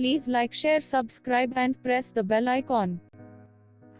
Please like, share, subscribe and press the bell icon.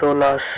16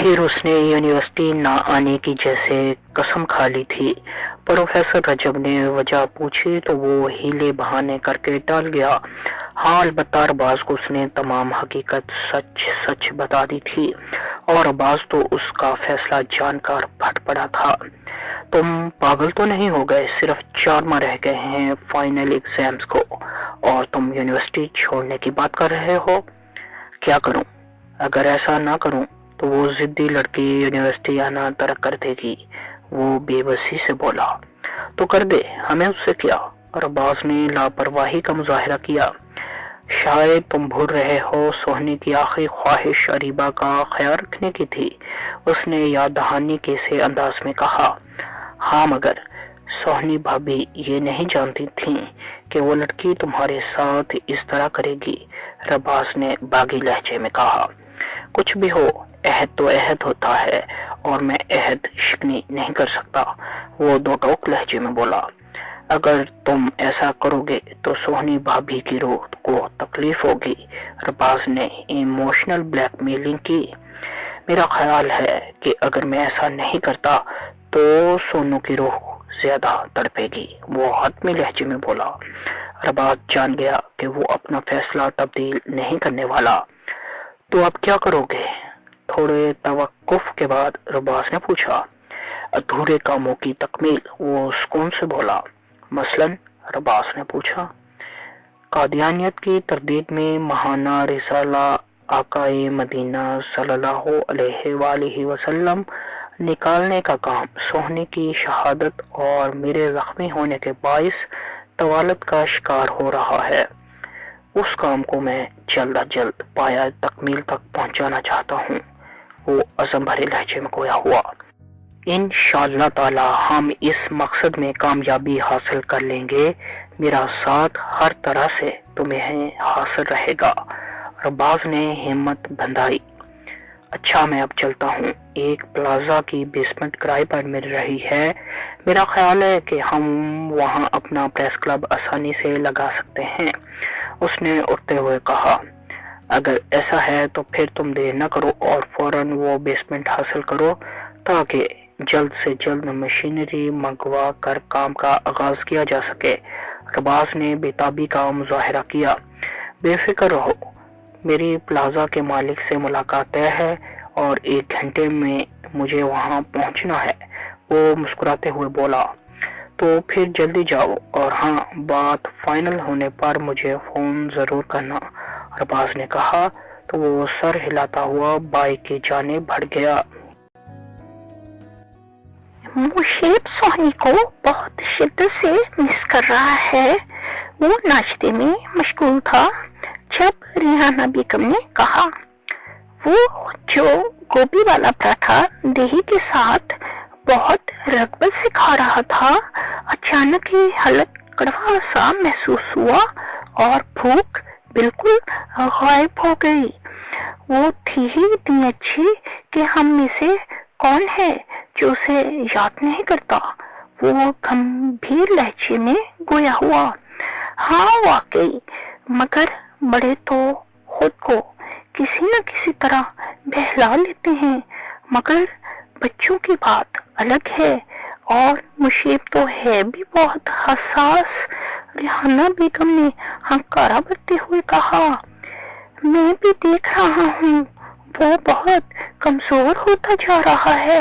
پھر اس نے university نہ آنے کی جیسے قسم کھا لی تھی۔ پروفیسر رجب نے وجہ پوچھی تو وہ ہیلے بہانے کر کے ٹال گیا۔ ہاں البتہ ارباز کو اس نے تمام حقیقت سچ سچ بتا دی تھی، اور ارباز تو اس کا فیصلہ جان کر پھٹ پڑا تھا۔ تم پاگل تو نہیں ہو گئے؟ صرف 4 ماہ رہ گئے ہیں فائنل ایگزامز کو، اور تم یونیورسٹی چھوڑنے کی بات کر رہے ہو؟ کیا کروں؟ اگر ایسا نہ کروں تو وہ ضدی لڑکی یونیورسٹی آنا ترک کر دے گی، وہ بے بسی سے بولا۔ تو کر دے، ہمیں اس سے کیا؟ ارباز نے لاپرواہی کا مظاہرہ کیا۔ شاید تم بھول رہے ہو، سوہنی کی آخری خواہش اریبہ کا خیال رکھنے کی تھی، اس نے یاد دہانی کے سے انداز میں کہا۔ ہاں مگر سوہنی بھابھی یہ نہیں جانتی تھیں کہ وہ لڑکی تمہارے ساتھ اس طرح کرے گی، ارباز نے باغی لہجے میں کہا۔ کچھ بھی ہو، عہد تو عہد ہوتا ہے، اور میں عہد شکنی نہیں کر سکتا، وہ دو ٹوک لہجے میں بولا۔ اگر تم ایسا کرو گے تو سوہنی بھابھی کی روح کو تکلیف ہوگی، ارباز نے ایموشنل بلیک میلنگ کی۔ میرا خیال ہے کہ اگر میں ایسا نہیں کرتا تو سونو کی روح زیادہ تڑپے گی، وہ حتمی لہجے میں بولا۔ ارباز جان گیا کہ وہ اپنا فیصلہ تبدیل نہیں کرنے والا۔ تو اب کیا کرو گے؟ تھوڑے توقف کے بعد ارباز نے پوچھا۔ ادھورے کاموں کی تکمیل، وہ سکون سے بولا۔ مثلاً؟ ارباز نے پوچھا۔ قادیانیت کی تردید میں ماہانہ رسالہ آقائے مدینہ صلی اللہ علیہ وآلہ وسلم نکالنے کا کام سوہنی کی شہادت اور میرے زخمی ہونے کے باعث طوالت کا شکار ہو رہا ہے۔ اس کام کو میں جلد از جلد پایہ تکمیل تک پہنچانا چاہتا ہوں، وہ عزم بھرے لہجے میں گویا ہوا۔ انشاءاللہ تعالی ہم اس مقصد میں کامیابی حاصل کر لیں گے، میرا ساتھ ہر طرح سے تمہیں حاصل رہے گا، ارباز نے ہمت بندھائی۔ اچھا میں اب چلتا ہوں، ایک پلازا کی بیسمنٹ کرائے پر مل رہی ہے، میرا خیال ہے کہ ہم وہاں اپنا پریس کلب آسانی سے لگا سکتے ہیں، اس نے اٹھتے ہوئے کہا۔ اگر ایسا ہے تو پھر تم دیر نہ کرو اور فوراً وہ بیسمنٹ حاصل کرو تاکہ جلد سے جلد مشینری منگوا کر کام کا آغاز کیا جا سکے، ارباز نے بےتابی کا مظاہرہ کیا۔ بے فکر رہو، میری پلازا کے مالک سے ملاقات طے ہے اور 1 گھنٹے میں مجھے وہاں پہنچنا ہے، وہ مسکراتے ہوئے بولا۔ تو پھر جلدی جاؤ، اور ہاں بات فائنل ہونے پر مجھے فون ضرور کرنا، ارباز نے کہا تو وہ سر ہلاتا ہوا بائک کی جانب بڑھ گیا۔ مشیب سوہنی کو بہت شدت سے مس کر رہا ہے، وہ ناشتے میں مشغول تھا جب ریحانہ بیگم نے کہا۔ وہ جو گوبھی والا پراٹھا دہی کے ساتھ بہت رغبت سے کھا رہا تھا، اچانک ہی حلق کڑوا سا محسوس ہوا اور بھوک بالکل غائب ہو گئی۔ وہ تھی ہی اتنی اچھی کہ ہم میں سے کون ہے جو اسے یاد نہیں کرتا، وہ گمبھیر لہجے میں گویا ہوا۔ ہاں واقعی، مگر بڑے تو خود کو کسی نہ کسی طرح بہلا لیتے ہیں، مگر بچوں کی بات الگ ہے، اور مشیب تو ہے بھی بہت حساس، ریحانہ بیگم نے ہنکارا بھرتے ہوئے کہا۔ میں بھی دیکھ رہا ہوں، وہ بہت کمزور ہوتا جا رہا ہے،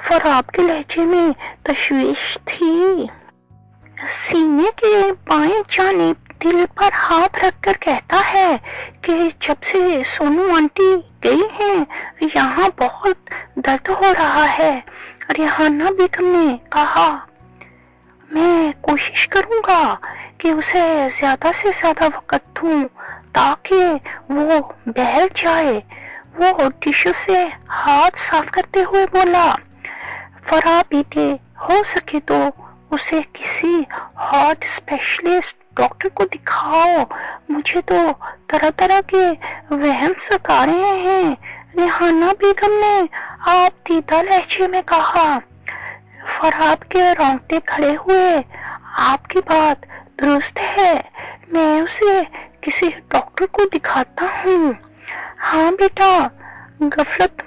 فراب کے لہجے میں تشویش تھی۔ سینے کے بائیں جانب دل پر ہاتھ رکھ کر کہتا ہے کہ جب سے سونو آنٹی گئی ہیں یہاں بہت درد ہو رہا ہے، ریحانہ بیگم نے کہا۔ میں کوشش کروں گا کہ اسے زیادہ سے زیادہ وقت دوں تاکہ وہ بہل جائے، وہ ٹشو سے ہاتھ صاف کرتے ہوئے بولا۔ فراب بیٹے، ہو سکے تو اسے کسی ہارٹ اسپیشلسٹ ڈاکٹر کو دکھاؤ، مجھے تو طرح طرح کے وہم ستا رہے ہیں، ریحانہ بیگم نے آپ دیدہ لہجے میں کہا۔ فراب کے رونگٹے کھڑے ہوئے۔ آپ کی بات درست ہے، میں اسے کسی ڈاکٹر کو دکھاتا ہوں۔ ہاں بیٹا، غفلت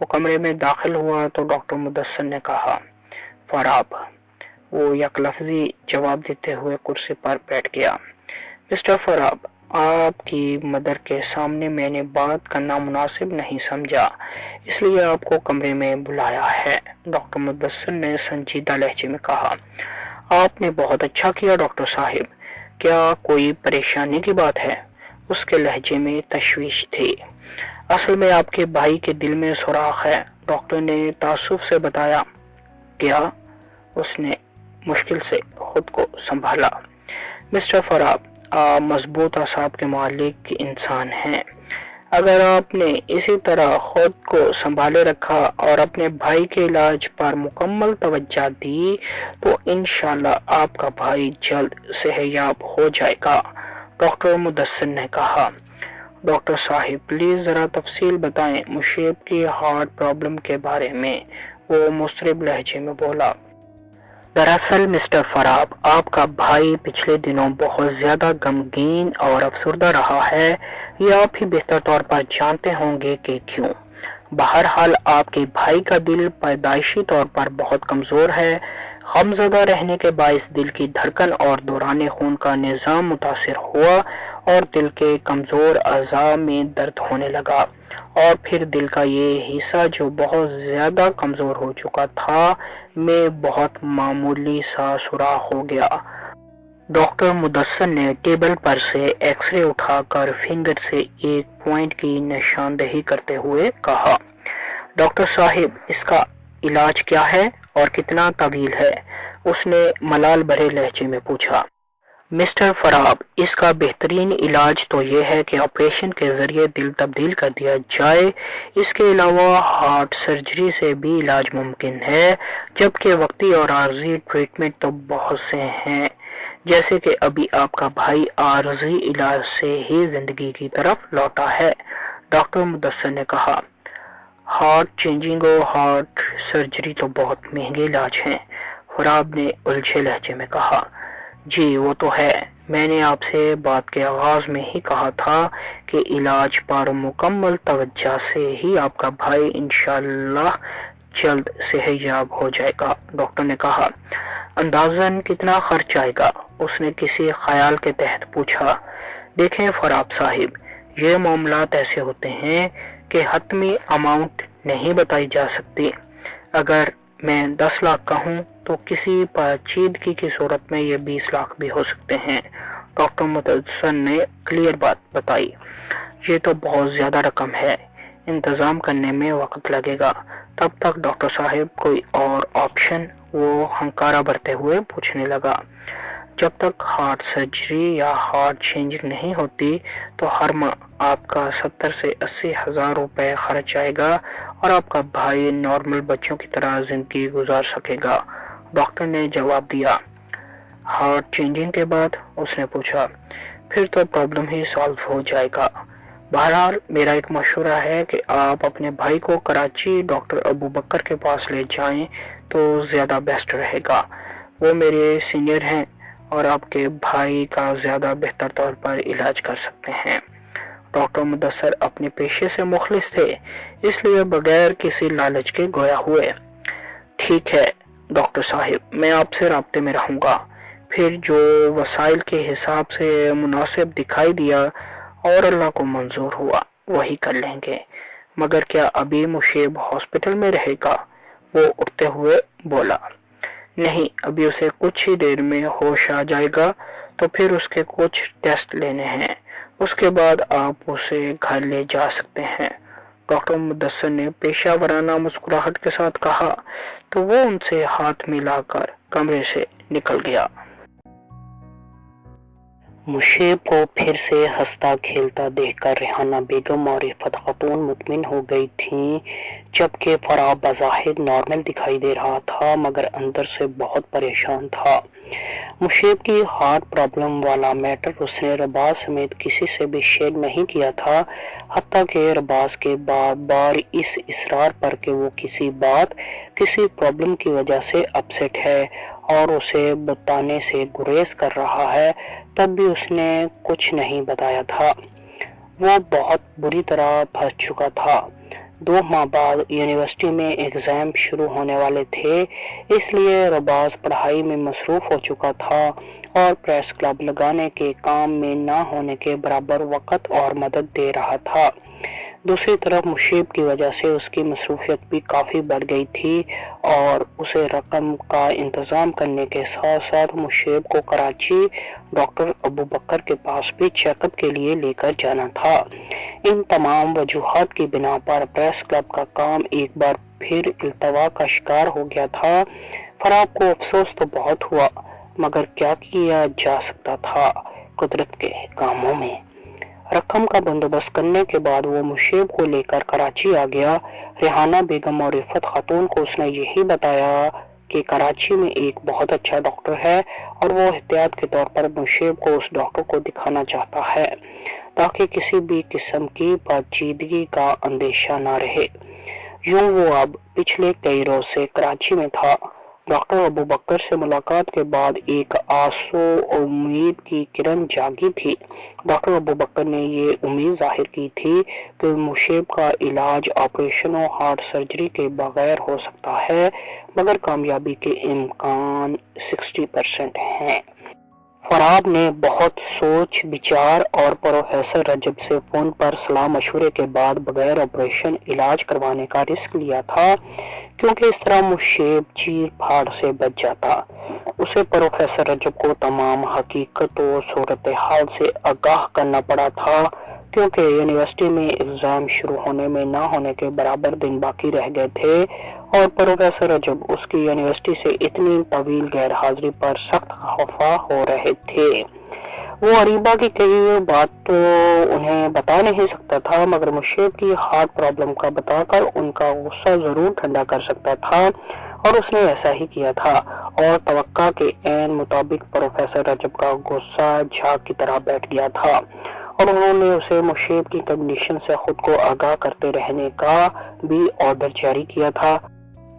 وہ کمرے میں داخل ہوا تو ڈاکٹر مدثر نے کہا، فاراب۔ وہ یک لفظی جواب دیتے ہوئے کرسی پر بیٹھ گیا۔ مسٹر فاراب، آپ کی مدر کے سامنے میں نے بات کرنا مناسب نہیں سمجھا، اس لیے آپ کو کمرے میں بلایا ہے، ڈاکٹر مدثر نے سنجیدہ لہجے میں کہا۔ آپ نے بہت اچھا کیا ڈاکٹر صاحب، کیا کوئی پریشانی کی بات ہے؟ اس کے لہجے میں تشویش تھی۔ اصل میں آپ کے بھائی کے دل میں سوراخ ہے، ڈاکٹر نے تعصب سے بتایا۔ کیا؟ اس نے مشکل سے خود کو سنبھالا۔ مسٹر فاراب، آپ مضبوط اعصاب کے مالک انسان ہیں۔ اگر آپ نے اسی طرح خود کو سنبھالے رکھا اور اپنے بھائی کے علاج پر مکمل توجہ دی تو انشاءاللہ آپ کا بھائی جلد صحت یاب ہو جائے گا، ڈاکٹر مدثر نے کہا۔ ڈاکٹر صاحب پلیز ذرا تفصیل بتائیں مشیب کی ہارٹ پرابلم کے بارے میں، وہ مضطرب لہجے میں بولا۔ دراصل مسٹر فاراب، آپ کا بھائی پچھلے دنوں بہت زیادہ غمگین اور افسردہ رہا ہے، یہ آپ ہی بہتر طور پر جانتے ہوں گے کہ کیوں۔ بہرحال آپ کے بھائی کا دل پیدائشی طور پر بہت کمزور ہے، غمزدہ رہنے کے باعث دل کی دھڑکن اور دوران خون کا نظام متاثر ہوا اور دل کے کمزور اعضاء میں درد ہونے لگا، اور پھر دل کا یہ حصہ جو بہت زیادہ کمزور ہو چکا تھا میں بہت معمولی سا سوراخ ہو گیا۔ ڈاکٹر مدثر نے ٹیبل پر سے ایکس رے اٹھا کر فنگر سے ایک پوائنٹ کی نشاندہی کرتے ہوئے کہا، ڈاکٹر صاحب اس کا علاج کیا ہے اور کتنا طویل ہے؟ اس نے ملال بھرے لہجے میں پوچھا۔ مسٹر فاراب، اس کا بہترین علاج تو یہ ہے کہ آپریشن کے ذریعے دل تبدیل کر دیا جائے، اس کے علاوہ ہارٹ سرجری سے بھی علاج ممکن ہے، جبکہ وقتی اور عارضی ٹریٹمنٹ تو بہت سے ہیں، جیسے کہ ابھی آپ کا بھائی عارضی علاج سے ہی زندگی کی طرف لوٹا ہے، ڈاکٹر مدثر نے کہا۔ ہارٹ چینجنگ اور ہارٹ سرجری تو بہت مہنگے علاج ہیں، فاراب نے الجھے لہجے میں کہا۔ جی وہ تو ہے، میں نے آپ سے بات کے آغاز میں ہی کہا تھا کہ علاج پر مکمل توجہ سے ہی آپ کا بھائی انشاءاللہ جلد صحت یاب ہو جائے گا، ڈاکٹر نے کہا۔ اندازاً کتنا خرچ آئے گا؟ اس نے کسی خیال کے تحت پوچھا۔ دیکھیں فاراب صاحب، یہ معاملات ایسے ہوتے ہیں کہ حتمی اماؤنٹ نہیں بتائی جا سکتی، اگر میں 10 لاکھ کہوں تو کسی پیچیدگی کی صورت میں یہ 20 لاکھ بھی ہو سکتے ہیں، ڈاکٹر مدثر نے کلیئر بات بتائی۔ یہ تو بہت زیادہ رقم ہے، انتظام کرنے میں وقت لگے گا، تب تک ڈاکٹر صاحب کوئی اور آپشن؟ وہ ہنکارا بھرتے ہوئے پوچھنے لگا۔ جب تک ہارٹ سرجری یا ہارٹ چینجنگ نہیں ہوتی تو ہر ماہ آپ کا 70 سے 80 ہزار روپے خرچ آئے گا اور آپ کا بھائی نارمل بچوں کی طرح زندگی گزار سکے گا، ڈاکٹر نے جواب دیا۔ ہارٹ چینجنگ کے بعد؟ اس نے پوچھا۔ پھر تو پرابلم ہی سالو ہو جائے گا۔ بہرحال میرا ایک مشورہ ہے کہ آپ اپنے بھائی کو کراچی ڈاکٹر ابو بکر کے پاس لے جائیں تو زیادہ بیسٹ رہے گا، وہ میرے سینئر ہیں اور آپ کے بھائی کا زیادہ بہتر طور پر علاج کر سکتے ہیں۔ ڈاکٹر مدثر اپنے پیشے سے مخلص تھے، اس لیے بغیر کسی لالچ کے گویا ہوئے۔ ٹھیک ہے ڈاکٹر صاحب، میں آپ سے رابطے میں رہوں گا، پھر جو وسائل کے حساب سے مناسب دکھائی دیا اور اللہ کو منظور ہوا وہی کر لیں گے، مگر کیا ابھی مشیب ہاسپٹل میں رہے گا؟ وہ اٹھتے ہوئے بولا۔ نہیں، ابھی اسے کچھ ہی دیر میں ہوش آ جائے گا تو پھر اس کے کچھ ٹیسٹ لینے ہیں، اس کے بعد آپ اسے گھر لے جا سکتے ہیں، ڈاکٹر مدثر نے پیشہ ورانہ مسکراہٹ کے ساتھ کہا تو وہ ان سے ہاتھ ملا کر کمرے سے نکل گیا۔ مشیب کو پھر سے ہنستا کھیلتا دیکھ کر ریحانہ بیگم اور عفت خاتون مطمئن ہو گئی تھیں، جبکہ فاراب بظاہر نارمل دکھائی دے رہا تھا مگر اندر سے بہت پریشان تھا۔ مشیب کی ہارٹ پرابلم والا میٹر اس نے رباز سمیت کسی سے بھی شیئر نہیں کیا تھا، حتیٰ کہ رباز کے بار بار اس اصرار پر کہ وہ کسی پرابلم کی وجہ سے اپسیٹ ہے اور اسے بتانے سے گریز کر رہا ہے، تب بھی اس نے کچھ نہیں بتایا تھا۔ وہ بہت بری طرح پھنس چکا تھا۔ 2 ماہ بعد یونیورسٹی میں ایگزام شروع ہونے والے تھے، اس لیے رباز پڑھائی میں مصروف ہو چکا تھا اور پریس کلب لگانے کے کام میں نہ ہونے کے برابر وقت اور مدد دے رہا تھا۔ دوسری طرف مشیب کی وجہ سے اس کی مصروفیت بھی کافی بڑھ گئی تھی اور اسے رقم کا انتظام کرنے کے ساتھ ساتھ مشیب کو کراچی ڈاکٹر ابو بکر کے پاس بھی چیک اپ کے لیے لے کر جانا تھا۔ ان تمام وجوہات کی بنا پر پریس کلب کا کام ایک بار پھر التوا کا شکار ہو گیا تھا۔ فراب کو افسوس تو بہت ہوا، مگر کیا کیا جا سکتا تھا قدرت کے کاموں میں۔ رقم کا بندوبست کرنے کے بعد وہ مشیب کو لے کر کراچی آ گیا۔ ریحانہ بیگم اور رفت خاتون کو اس نے یہی بتایا کہ کراچی میں ایک بہت اچھا ڈاکٹر ہے اور وہ احتیاط کے طور پر مشیب کو اس ڈاکٹر کو دکھانا چاہتا ہے تاکہ کسی بھی قسم کی پیچیدگی کا اندیشہ نہ رہے۔ یوں وہ اب پچھلے کئی روز سے کراچی میں تھا۔ ڈاکٹر ابو بکر سے ملاقات کے بعد ایک آسو امید کی کرن جاگی تھی۔ ڈاکٹر ابو بکر نے یہ امید ظاہر کی تھی کہ مشیب کا علاج آپریشن و ہارٹ سرجری کے بغیر ہو سکتا ہے، مگر کامیابی کے امکان 60% ہیں۔ فراب نے بہت سوچ بچار اور پروفیسر رجب سے فون پر صلاح مشورے کے بعد بغیر آپریشن علاج کروانے کا رسک لیا تھا، کیونکہ اس طرح مشیب چیر پھاڑ سے بچ جاتا۔ اسے پروفیسر رجب کو تمام حقیقت و صورتحال سے آگاہ کرنا پڑا تھا، کیونکہ یونیورسٹی میں ایگزام شروع ہونے میں نہ ہونے کے برابر دن باقی رہ گئے تھے اور پروفیسر رجب اس کی یونیورسٹی سے اتنی طویل غیر حاضری پر سخت خفا ہو رہے تھے۔ وہ اریبہ کی کہی ہوئی بات تو انہیں بتا نہیں سکتا تھا، مگر مشیب کی ہارٹ پرابلم کا بتا کر ان کا غصہ ضرور ٹھنڈا کر سکتا تھا، اور اس نے ایسا ہی کیا تھا، اور توقع کے عین مطابق پروفیسر رجب کا غصہ جھاگ کی طرح بیٹھ گیا تھا، اور انہوں نے اسے مشیب کی کنڈیشن سے خود کو آگاہ کرتے رہنے کا بھی آرڈر جاری کیا تھا،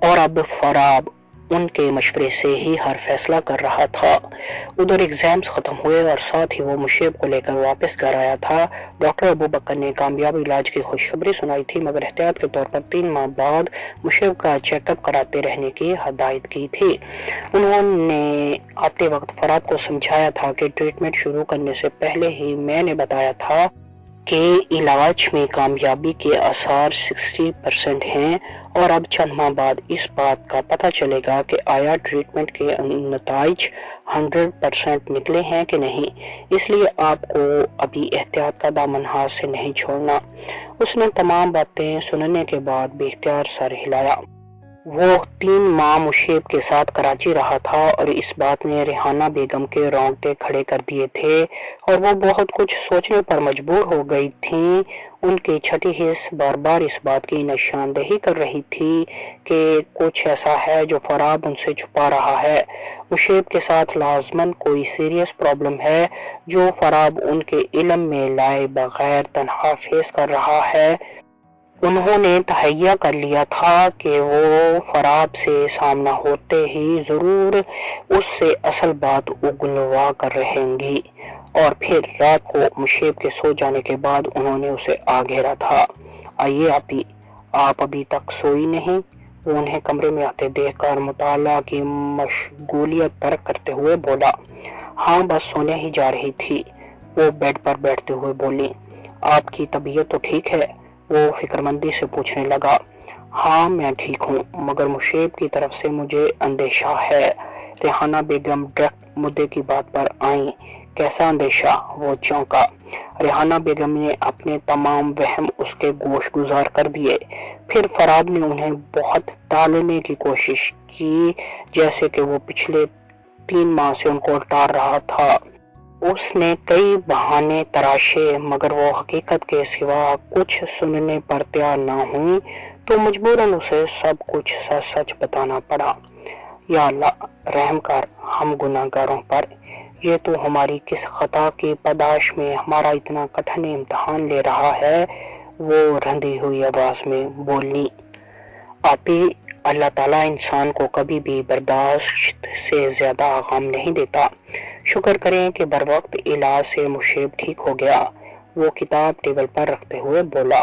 اور اب فراب ان کے مشورے سے ہی ہر فیصلہ کر رہا تھا۔ ادھر ایگزامز ختم ہوئے اور ساتھ ہی وہ مشیب کو لے کر واپس گھر آیا تھا۔ ڈاکٹر ابو بکر نے کامیاب علاج کی خوشخبری سنائی تھی، مگر احتیاط کے طور پر 3 ماہ بعد مشیب کا چیک اپ کراتے رہنے کی ہدایت کی تھی۔ انہوں نے آتے وقت فراب کو سمجھایا تھا کہ ٹریٹمنٹ شروع کرنے سے پہلے ہی میں نے بتایا تھا کہ علاج میں کامیابی کے آثار 60% ہیں، اور اب چند ماہ بعد اس بات کا پتہ چلے گا کہ آیا ٹریٹمنٹ کے نتائج 100% نکلے ہیں کہ نہیں، اس لیے آپ کو ابھی احتیاط کا دامن ہاتھ سے نہیں چھوڑنا۔ اس نے تمام باتیں سننے کے بعد بے اختیار سر ہلایا۔ وہ 3 ماہ مشیب کے ساتھ کراچی رہا تھا اور اس بات نے ریحانہ بیگم کے رونگٹے کھڑے کر دیے تھے اور وہ بہت کچھ سوچنے پر مجبور ہو گئی تھیں۔ ان کی چھٹی حص بار بار اس بات کی نشاندہی کر رہی تھی کہ کچھ ایسا ہے جو فراب ان سے چھپا رہا ہے۔ مشیب کے ساتھ لازماً کوئی سیریس پرابلم ہے جو فراب ان کے علم میں لائے بغیر تنہا فیس کر رہا ہے۔ انہوں نے تہیہ کر لیا تھا کہ وہ فراب سے سامنا ہوتے ہی ضرور اس سے اصل بات اگلوا کر رہیں گی، اور پھر رات کو مشیب کے سو جانے کے بعد انہوں نے اسے آ گھیرا تھا۔ آئیے آپی، آپ ابھی تک سوئی نہیں؟ وہ انہیں کمرے میں آتے دیکھ کر مطالعہ کی مشغولیت ترک کرتے ہوئے بولا۔ ہاں بس سونے ہی جا رہی تھی، وہ بیڈ پر بیٹھتے ہوئے بولی۔ آپ کی طبیعت تو ٹھیک ہے؟ وہ فکرمندی سے پوچھنے لگا۔ ہاں میں ٹھیک ہوں، مگر مشیب کی طرف سے مجھے اندیشہ ہے۔ ریحانہ بیگم ڈائریکٹ مدعے کی بات پر آئیں۔ کیسا اندیشہ؟ وہ چونکا۔ ریحانہ بیگم نے اپنے تمام وہم اس کے گوش گزار کر دیے۔ پھر فراب نے انہیں بہت ٹالنے کی کوشش کی، جیسے کہ وہ پچھلے 3 ماہ سے ان کو ٹال رہا تھا۔ اس نے کئی بہانے تراشے، مگر وہ حقیقت کے سوا کچھ سننے پر تیار نہ ہوئی، تو مجبوراً اسے سب کچھ سچ سچ بتانا پڑا۔ یا اللہ رحم کر ہم گناہ گاروں پر، یہ تو ہماری کس خطا کی پاداش میں ہمارا اتنا کٹھن امتحان لے رہا ہے، وہ رندی ہوئی آواز میں بولی۔ آپی، اللہ تعالیٰ انسان کو کبھی بھی برداشت سے زیادہ غم نہیں دیتا۔ شکر کریں کہ بر وقت علاج سے مشیب ٹھیک ہو گیا۔ وہ کتاب ٹیبل پر رکھتے ہوئے بولا۔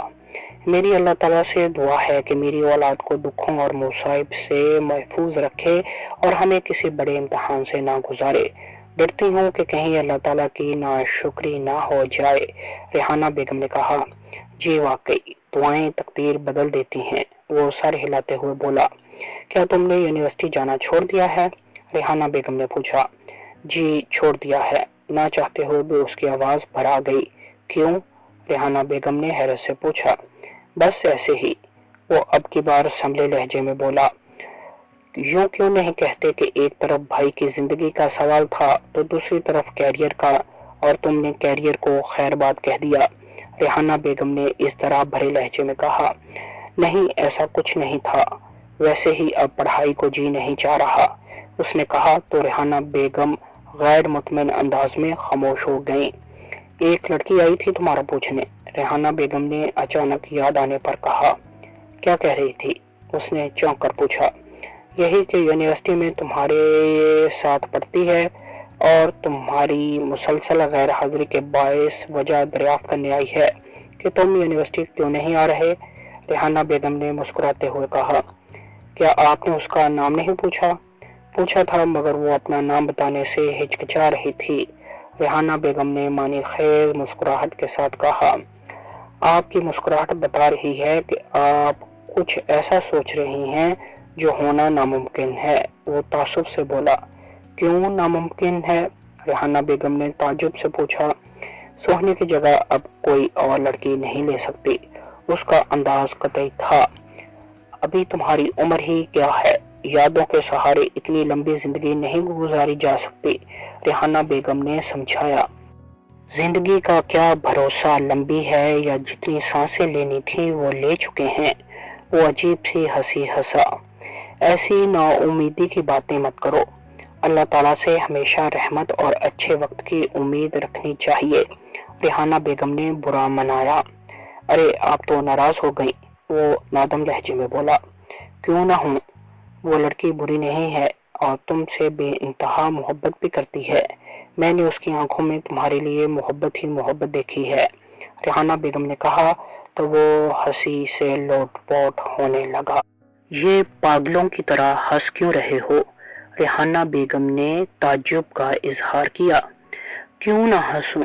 میری اللہ تعالیٰ سے دعا ہے کہ میری اولاد کو دکھوں اور مصائب سے محفوظ رکھے اور ہمیں کسی بڑے امتحان سے نہ گزارے۔ ڈرتی ہوں کہ کہیں اللہ تعالیٰ کی ناشکری نہ ہو جائے۔ ریحانہ بیگم نے کہا، جی واقعی دعائیں تقدیر بدل دیتی ہیں۔ وہ سر ہلاتے ہوئے بولا، کیا تم نے یونیورسٹی جانا چھوڑ دیا ہے؟ ریحانہ بیگم نے پوچھا۔ جی چھوڑ دیا ہے، نہ چاہتے ہوئے بھی اس کی آواز بھر آ گئی۔ کیوں؟ ریحانہ بیگم نے حیرت سے پوچھا۔ بس ایسے ہی، وہ اب کی بار سنبھلے لہجے میں بولا۔ یوں کیوں نہیں کہتے کہ ایک طرف بھائی کی زندگی کا سوال تھا تو دوسری طرف کیریئر کا، اور تم نے کیریئر کو خیر بات کہہ دیا۔ ریحانہ بیگم نے اس طرح بھرے لہجے میں کہا، نہیں ایسا کچھ نہیں تھا، ویسے ہی اب پڑھائی کو جی نہیں چاہ رہا، اس نے کہا تو ریحانہ بیگم غیر مطمئن انداز میں خاموش ہو گئیں۔ ایک لڑکی آئی تھی تمہارا پوچھنے، ریحانہ بیگم نے اچانک یاد آنے پر کہا۔ کیا کہہ رہی تھی؟ اس نے چونک کر پوچھا۔ یہی کہ یونیورسٹی میں تمہارے ساتھ پڑھتی ہے اور تمہاری مسلسل غیر حاضری کے باعث وجہ دریافت کرنے آئی ہے کہ تم یونیورسٹی کیوں نہیں آ رہے۔ ریحانہ بیگم نے مسکراتے ہوئے کہا، کیا آپ نے اس کا نام نہیں پوچھا؟ پوچھا تھا مگر وہ اپنا نام بتانے سے ہچکچا رہی تھی۔ ریحانہ بیگم نے معنی خیز مسکراہٹ کے ساتھ کہا، آپ کی مسکراہٹ بتا رہی ہے کہ آپ کچھ ایسا سوچ رہی ہیں جو ہونا ناممکن ہے۔ وہ تعصب سے بولا، کیوں ناممکن ہے؟ ریحانہ بیگم نے تعجب سے پوچھا۔ سوہنی کی جگہ اب کوئی اور لڑکی نہیں لے سکتی، اس کا انداز قطعی تھا۔ ابھی تمہاری عمر ہی کیا ہے، یادوں کے سہارے اتنی لمبی زندگی نہیں گزاری جا سکتی، ریحانہ بیگم نے سمجھایا۔ زندگی کا کیا بھروسہ لمبی ہے یا جتنی سانسیں لینی تھی وہ لے چکے ہیں۔ وہ عجیب سی ہنسی ہنسا۔ ایسی نا امیدی کی باتیں مت کرو، اللہ تعالیٰ سے ہمیشہ رحمت اور اچھے وقت کی امید رکھنی چاہیے، ریحانہ بیگم نے برا منایا۔ ارے آپ تو ناراض ہو گئی، وہ نادم لہجے میں بولا۔ کیوں نہ ہوں، وہ لڑکی بری نہیں ہے اور تم سے بے انتہا محبت بھی کرتی ہے، میں نے اس کی آنکھوں میں تمہارے لیے محبت ہی محبت دیکھی ہے، ریحانہ بیگم نے کہا تو وہ ہنسی سے لوٹ پوٹ ہونے لگا۔ یہ پاگلوں کی طرح ہنس کیوں رہے ہو؟ ریحانہ بیگم نے تعجب کا اظہار کیا۔ کیوں نہ ہنسوں؟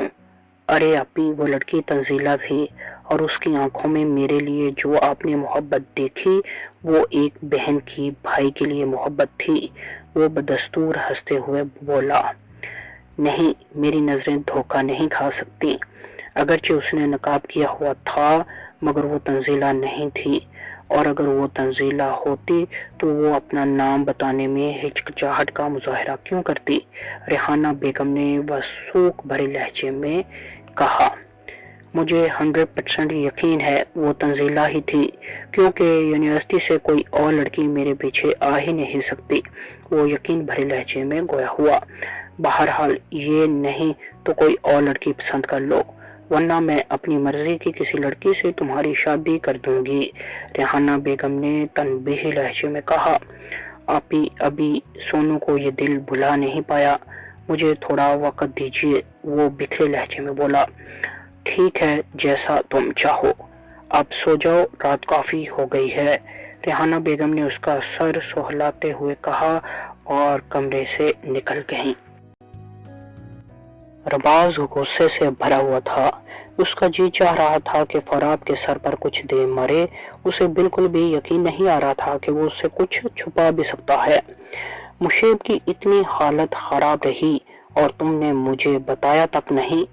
ارے اپی وہ لڑکی تنزیلہ تھی اور اس کی آنکھوں میں میرے لیے جو آپ نے محبت دیکھی وہ ایک بہن کی بھائی کے لیے محبت تھی، وہ بدستور ہنستے ہوئے بولا۔ نہیں، میری نظریں دھوکہ نہیں کھا سکتی، اگرچہ اس نے نقاب کیا ہوا تھا مگر وہ تنزیلہ نہیں تھی، اور اگر وہ تنزیلہ ہوتی تو وہ اپنا نام بتانے میں ہچکچاہٹ کا مظاہرہ کیوں کرتی؟ ریحانہ بیگم نے وثوق بھرے لہجے میں کہا، مجھے 100% یقین ہے وہ تنزیلہ ہی تھی، کیونکہ یونیورسٹی سے کوئی اور لڑکی میرے پیچھے آ ہی نہیں سکتی، وہ یقین بھرے لہجے میں گویا ہوا۔ بہرحال یہ نہیں تو کوئی اور لڑکی پسند کر لو، ورنہ میں اپنی مرضی کی کسی لڑکی سے تمہاری شادی کر دوں گی، ریحانہ بیگم نے تنبیہی لہجے میں کہا۔ آپی ابھی سونو کو یہ دل بھلا نہیں پایا، مجھے تھوڑا وقت دیجیے، وہ بکھرے لہجے میں بولا۔ ٹھیک ہے جیسا تم چاہو، اب سو جاؤ، رات کافی ہو گئی ہے، ریحانہ بیگم نے اس کا سر سہلاتے ہوئے کہا اور کمرے سے نکل گئیں۔ رباز غصے سے بھرا ہوا تھا، اس کا جی چاہ رہا تھا کہ فرات کے سر پر کچھ دے مرے، اسے بالکل بھی یقین نہیں آ رہا تھا کہ وہ اس سے کچھ چھپا بھی سکتا ہے۔ مشیب کی اتنی حالت خراب رہی اور تم نے مجھے بتایا تک نہیں؟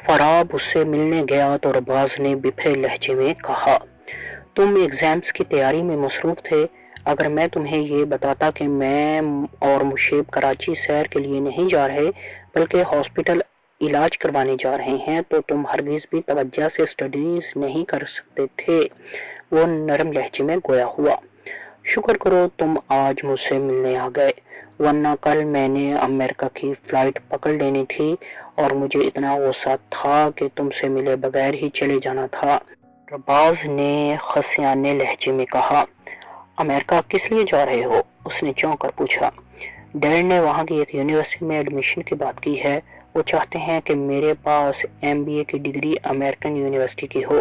فراب اس سے ملنے گیا تو رباز نے بپھرے لہجے میں کہا، تم ایگزامز کی تیاری میں مصروف تھے، اگر میں تمہیں یہ بتاتا کہ میں اور مشیب کراچی سیر کے لیے نہیں جا رہے بلکہ ہاسپٹل علاج کروانے جا رہے ہیں تو تم ہرگز بھی توجہ سے اسٹڈیز نہیں کر سکتے تھے، وہ نرم لہجے میں گویا ہوا۔ شکر کرو تم آج مجھ سے ملنے آ گئے، ورنہ کل میں نے امریکہ کی فلائٹ پکڑ لینی تھی اور مجھے اتنا غصہ تھا کہ تم سے ملے بغیر ہی چلے جانا تھا، رباز نے خسیانے لہجے میں کہا۔ امریکہ کس لیے جا رہے ہو؟ اس نے چونک کر پوچھا۔ ڈیڈ نے وہاں کی ایک یونیورسٹی میں ایڈمیشن کی بات کی ہے، وہ چاہتے ہیں کہ میرے پاس MBA کی ڈگری امریکن یونیورسٹی کی ہو۔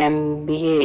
MBA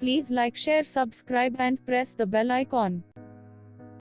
Please like, share, subscribe and press the bell icon.